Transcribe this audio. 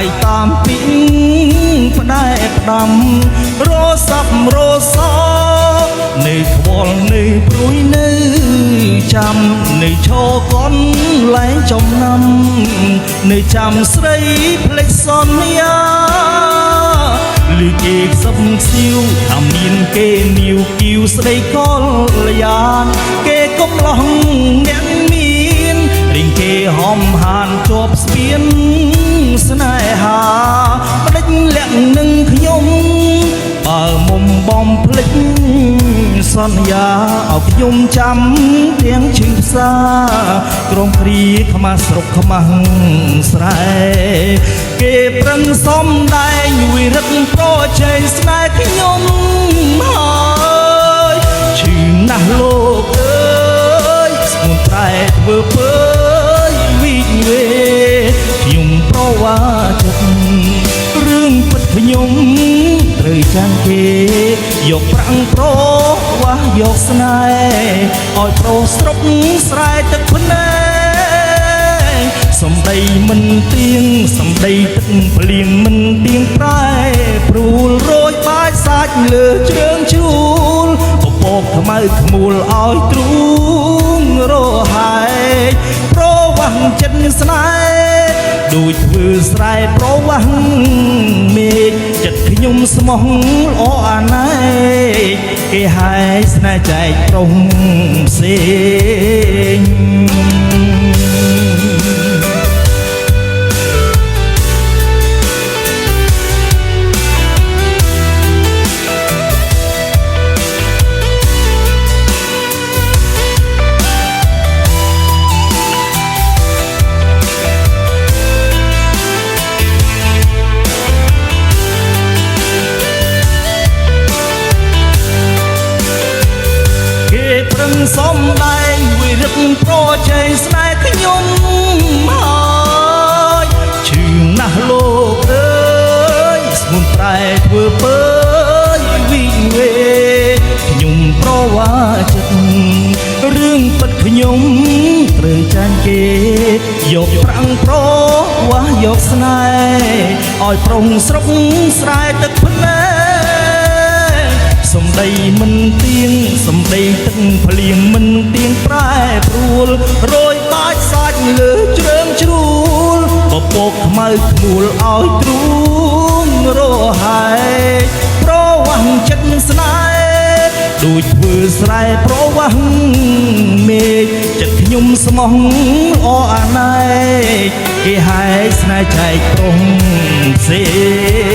យតាមពីផ្ដែផ្ដាំរសាប់រសនៅខ្វល់នៅព្រួយនៅចាំនៅឈរកនលែងចំណាំនៅចាំស្រីភ្លេចសន្យាលឺគេខ្សឹបខ្សៀវថាមានគេនាវគៀវស្ដីកលយានគេកំឡោះអ្នកមានរីងគេហំហានជាប់ស្ពានស្នេហាផ្ដេចលាក់នឹងខ្ញុំបើមុំបំភ្លេចសន្យាឲ្យខ្ញុំចាំទាំងឈឺផ្សាក្រុមគ្រាខ្មាស់ស្រុកខ្មាស់ស្រែគេប្រឹងសំដែងវិរិទ្ធប្រជែងស្នេហ៍ខ្ញុំហើយឈឺណាស់លោកអើយស្មុនត្រែធ្វើពើវិវេខ្ញុំប្រវាចិត្តរឿងពិតខ្ញុំត្រូវចាំគេយកប្រាំងប្រវាស់យកស្នេហ៍ឲ្យប្រុសស្រុកស្រែទឹកភ្នែកសំដីមិនទៀងសំដីទឹកភ្លៀងមិនទៀងប្រែព្រួលរយបាច់សាច់លើជ្រើងជួលពពកខ្មៅខ្មួលឲ្យទ្រូងរហែកប្រវាស់ចិត្តស្នេហ៍ដូចធ្វើស្រែប្រវាស់មេឃចិត្តខ្ញុំស្មោះល្អអាណែកគេហើយស្នេហ៍ចែកប្រុសផ្សេងសំដែងវិរិទ្ធប្រជែងស្នេហ៍ខ្ញុំហើយឈឺណាស់លោកអើយស្មុនត្រែធ្វើពើវិវេខ្ញុំប្រវាចិត្តរឿងពិតខ្ញុំត្រូវចាញ់គេយកប្រាំងប្រវាស់យកស្នេហ៍ឲ្យប្រុងស្រុកស្រែទឹកភ្នែកសំដីមិនទៀងសំដីទឹកភ្លៀងមិនទៀងប្រែព្រួលរយបាច់សាច់លើជ្រើងជ្រួលពពកខ្មៅខ្មួលឲ្យទ្រូងរហែកប្រវាស់ចិត្តស្នេហ៍ដូចធ្វើស្រែប្រវាស់មេឃចិត្តខ្ញុំស្មោះល្អអាណែកគេហែកស្នេហ៍ចែកប្រុសផ្សេង